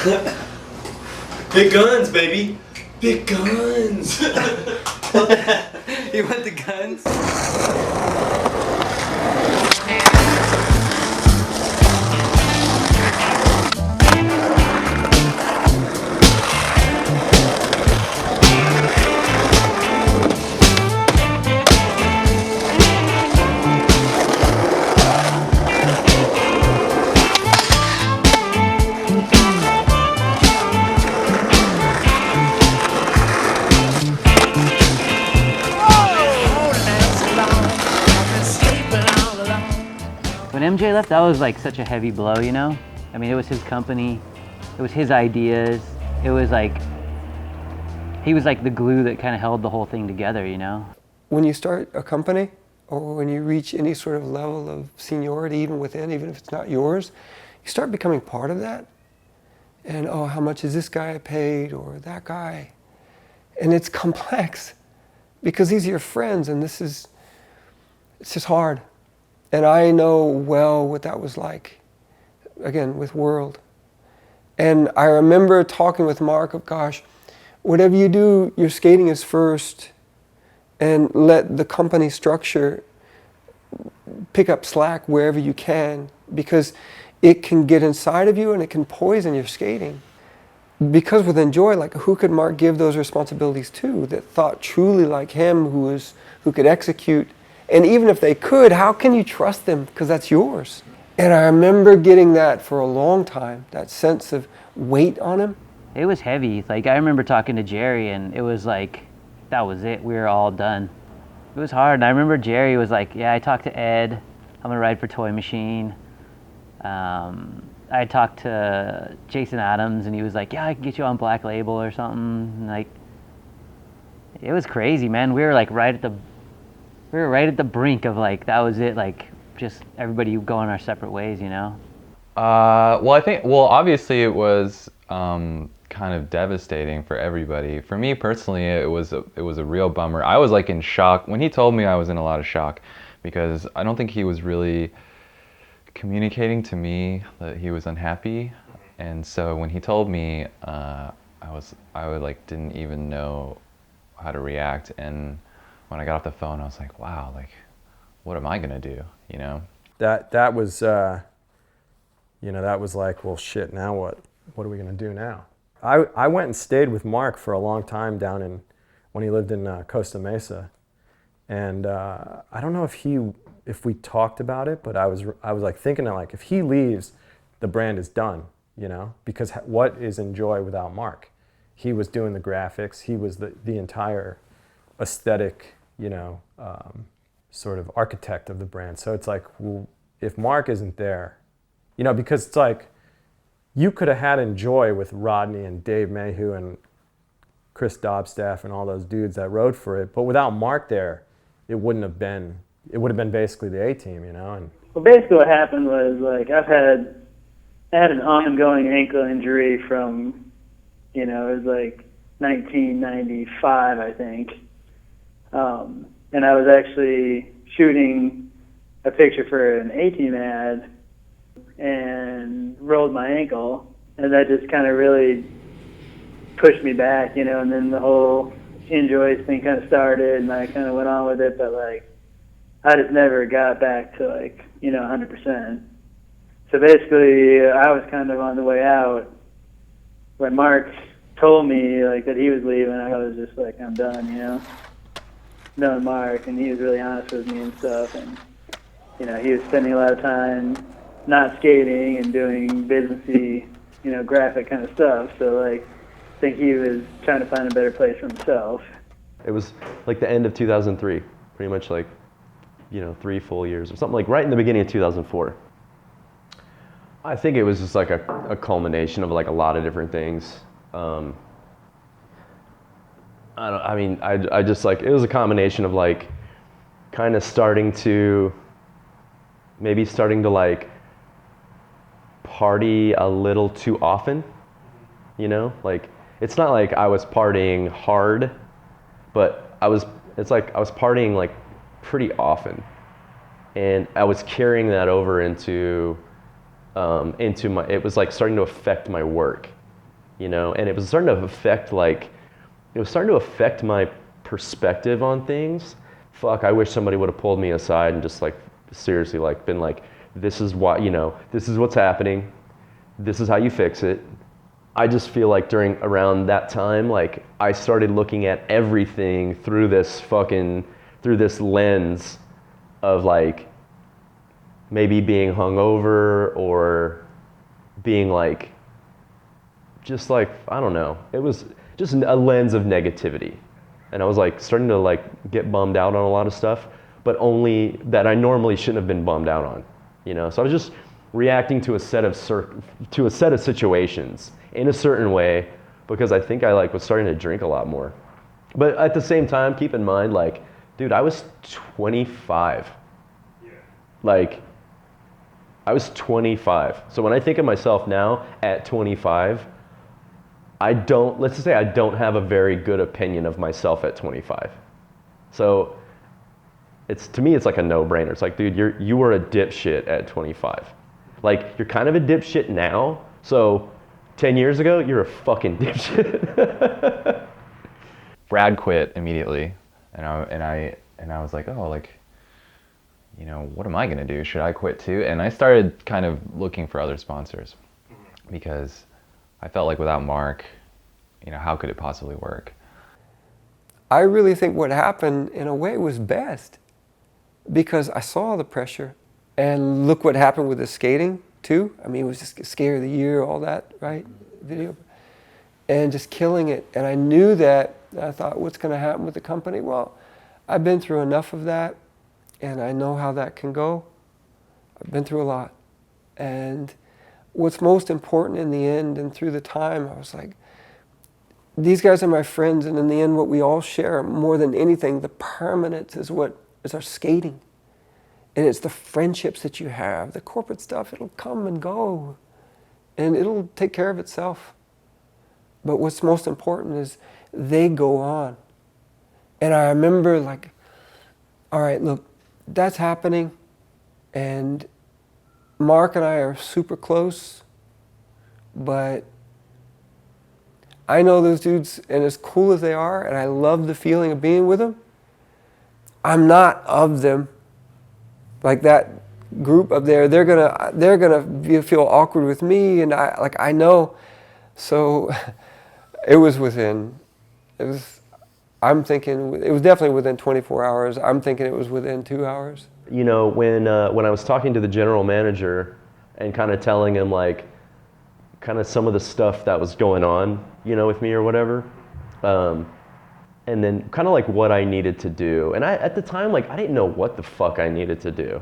Big guns, baby. Big guns. You want the guns? When MJ left, that was like such a heavy blow, you know? I mean, it was his company, it was his ideas, it was like, he was like the glue that kind of held the whole thing together, you know? When you start a company, or when you reach any sort of level of seniority, even within, even if it's not yours, you start becoming part of that. And, oh, how much is this guy paid, or that guy? And it's complex, because these are your friends, and it's just hard. And I know well what that was like, again, with World. And I remember talking with Marc of, gosh, whatever you do, your skating is first, and let the company structure pick up slack wherever you can, because it can get inside of you and it can poison your skating. Because with enjoi, like, who could Marc give those responsibilities to that thought truly like him, who could execute? And even if they could, how can you trust them? Because that's yours. And I remember getting that for a long time, that sense of weight on him. It was heavy. Like, I remember talking to Jerry, and it was like, that was it. We were all done. It was hard. And I remember Jerry was like, yeah, I talked to Ed. I'm going to ride for Toy Machine. I talked to Jason Adams, and he was like, yeah, I can get you on Black Label or something. And like, it was crazy, man. We were like right at the brink of like, that was it. Like, just everybody going our separate ways, you know? Well, obviously it was kind of devastating for everybody. For me personally, it was a real bummer. I was like in shock. When he told me, I was in a lot of shock, because I don't think he was really communicating to me that he was unhappy. And so when he told me, I didn't even know how to react. And when I got off the phone, I was like, wow, like, what am I gonna do, you know? That was, you know, that was like, well, shit, now what? What are we gonna do now? I went and stayed with Marc for a long time when he lived in Costa Mesa. And I don't know if we talked about it, but I was like thinking that, like, if he leaves, the brand is done, you know? Because what is enjoi without Marc? He was doing the graphics, he was the entire aesthetic, you know, sort of architect of the brand. So it's like, well, if Marc isn't there, you know, because it's like, you could have had enjoi with Rodney and Dave Mayhew and Chris Dobstaff and all those dudes that rode for it, but without Marc there, it would have been basically the A-team, you know? And well, basically what happened was, like, I had an ongoing ankle injury from, you know, it was like 1995, I think. And I was actually shooting a picture for an A-team ad and rolled my ankle, and that just kind of really pushed me back, you know, and then the whole enjoi thing kind of started, and I kind of went on with it, but, like, I just never got back to, like, you know, 100%. So basically, I was kind of on the way out. When Marc told me, like, that he was leaving, I was just like, I'm done, you know? Knowing Marc, and he was really honest with me and stuff, and, you know, he was spending a lot of time not skating and doing businessy, you know, graphic kind of stuff, so, like, I think he was trying to find a better place for himself. It was like the end of 2003, pretty much, like, you know, 3 full years or something, like right in the beginning of 2004. I think it was just like a culmination of like a lot of different things. I just like, it was a combination of like kind of starting to like party a little too often, you know? Like, it's not like I was partying hard, but it's like I was partying like pretty often, and I was carrying that over into my, it was like starting to affect my work. you know, and it was starting to affect my perspective on things. Fuck, I wish somebody would have pulled me aside and just like seriously like been like, this is what, you know, this is what's happening. This is how you fix it. I just feel like around that time, like I started looking at everything through this lens of like maybe being hungover or being like, just like, I don't know. It was just a lens of negativity. And I was like starting to like get bummed out on a lot of stuff, but only that I normally shouldn't have been bummed out on, you know? So I was just reacting to a set of situations in a certain way because I think I like was starting to drink a lot more. But at the same time, keep in mind, like, dude, I was 25. Yeah. Like, I was 25. So when I think of myself now at 25, let's just say I don't have a very good opinion of myself at 25. So to me, it's like a no-brainer. It's like, dude, you were a dipshit at 25. Like, you're kind of a dipshit now, so 10 years ago, you're a fucking dipshit. Brad quit immediately, and I was like, oh, like, you know, what am I gonna do? Should I quit too? And I started kind of looking for other sponsors because I felt like without Marc, you know, how could it possibly work? I really think what happened in a way was best because I saw the pressure and look what happened with the skating too. I mean, it was just Skater of the Year, all that, right? Video. And just killing it. And I knew that. I thought, what's going to happen with the company? Well, I've been through enough of that and I know how that can go. I've been through a lot. And what's most important in the end and through the time, I was like, these guys are my friends, and in the end what we all share more than anything, the permanence is our skating. And it's the friendships that you have. The corporate stuff, it'll come and go. And it'll take care of itself. But what's most important is they go on. And I remember like, all right, look, that's happening. And Marc and I are super close. But I know those dudes, and as cool as they are, and I love the feeling of being with them, I'm not of them. Like that group up there, they're gonna feel awkward with me, and I know. So I'm thinking it was definitely within 24 hours. I'm thinking it was within 2 hours. You know, when I was talking to the general manager and kind of telling him like kind of some of the stuff that was going on, you know, with me or whatever, and then kind of like what I needed to do. And at the time, like, I didn't know what the fuck I needed to do.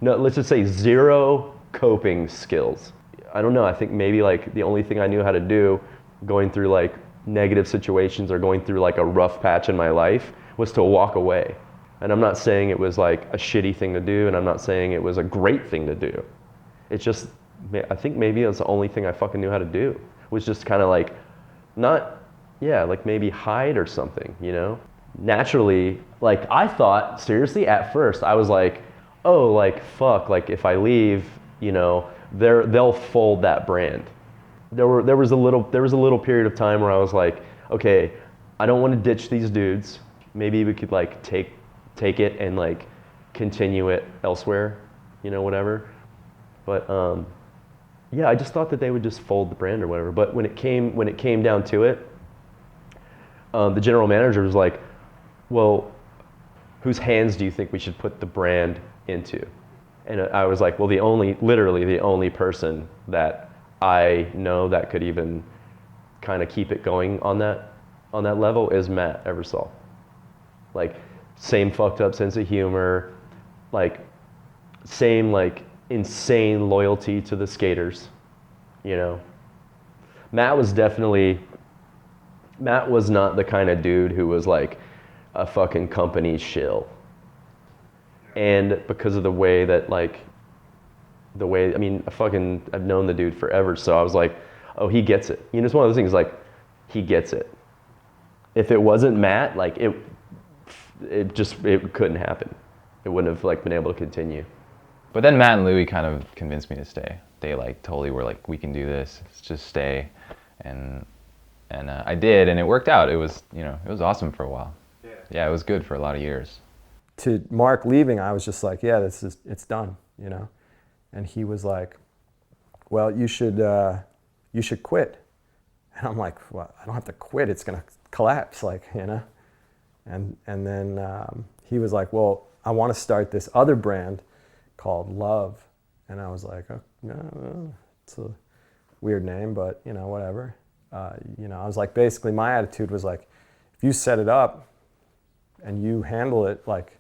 No, let's just say 0 coping skills. I don't know, I think maybe like the only thing I knew how to do going through like negative situations or going through like a rough patch in my life was to walk away. And I'm not saying it was like a shitty thing to do, and I'm not saying it was a great thing to do. It's just, I think maybe it was the only thing I fucking knew how to do, was just kind of like, like maybe hide or something, you know? Naturally, like I thought, seriously, at first, I was like, oh, like fuck, like if I leave, you know, they'll fold that brand. There was a little period of time where I was like, okay, I don't want to ditch these dudes. Maybe we could like take it and like continue it elsewhere, you know, whatever. But yeah, I just thought that they would just fold the brand or whatever. But when it came down to it, the general manager was like, well, whose hands do you think we should put the brand into? And I was like, well, literally the only person that I know that could even kind of keep it going on that level is Matt Eversole. Like, same fucked up sense of humor, like same like insane loyalty to the skaters, you know. Matt was not the kind of dude who was like a fucking company shill. And because of the way, I mean, I've known the dude forever, so I was like, oh, he gets it. You know, it's one of those things like, he gets it. If it wasn't Matt, like it couldn't happen. It wouldn't have like been able to continue. But then Matt and Louie kind of convinced me to stay. They like totally were like, we can do this, let's just stay. and I did, and it worked out. It was, you know, it was awesome for a while. Yeah, it was good for a lot of years. To Marc leaving, I was just like, yeah, it's done, you know. And he was like, well, you should quit. And I'm like, well, I don't have to quit. It's gonna collapse, like, you know. And then he was like, well, I want to start this other brand called Love. And I was like, oh, no, it's a weird name, but you know, whatever. You know, I was like, basically my attitude was like, if you set it up and you handle it, like,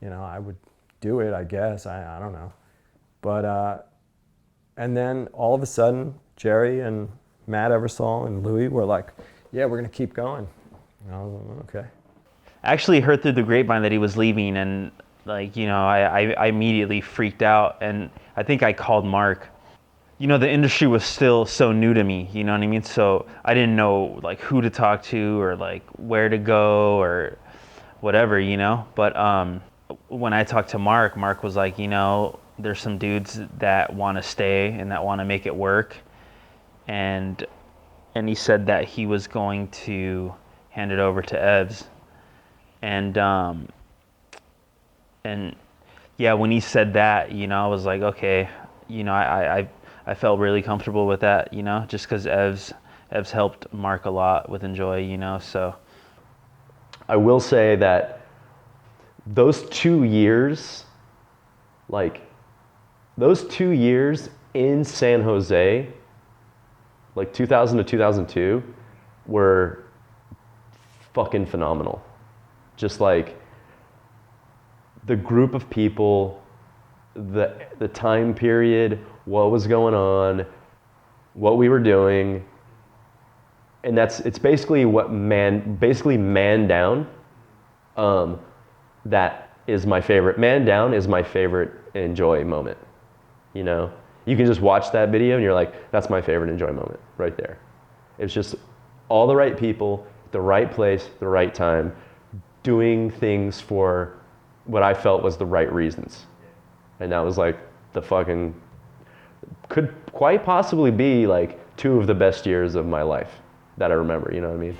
you know, I would do it, I guess. I don't know. But, and then all of a sudden, Jerry and Matt Eversole and Louie were like, yeah, we're going to keep going. And I was like, okay. I actually heard through the grapevine that he was leaving, and like, you know, I immediately freaked out, and I think I called Marc. You know, the industry was still so new to me, you know what I mean? So I didn't know like who to talk to or like where to go or whatever, you know? But when I talked to Marc, Marc was like, you know, there's some dudes that want to stay and that want to make it work. And he said that he was going to hand it over to Evs. And yeah, when he said that, you know, I was like, okay, you know, I felt really comfortable with that, you know, just because Evs helped Marc a lot with Enjoy, you know, so. I will say that those 2 years, like, those 2 years in San Jose, like 2000 to 2002, were fucking phenomenal. Just like the group of people, the time period, what was going on, what we were doing, and it's basically man down. That is my favorite. Man down is my favorite Enjoy moment. You know, you can just watch that video and you're like, that's my favorite Enjoy moment right there. It's just all the right people, the right place, the right time, doing things for what I felt was the right reasons. And that was like the fucking, could quite possibly be like 2 of the best years of my life that I remember, you know what I mean?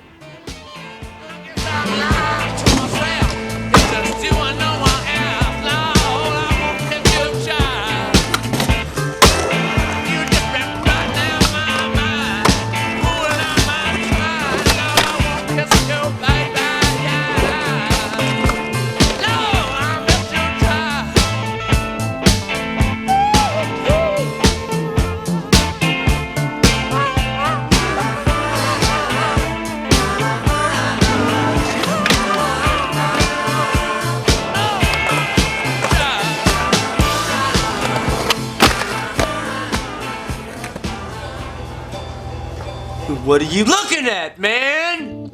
What are you looking at, man?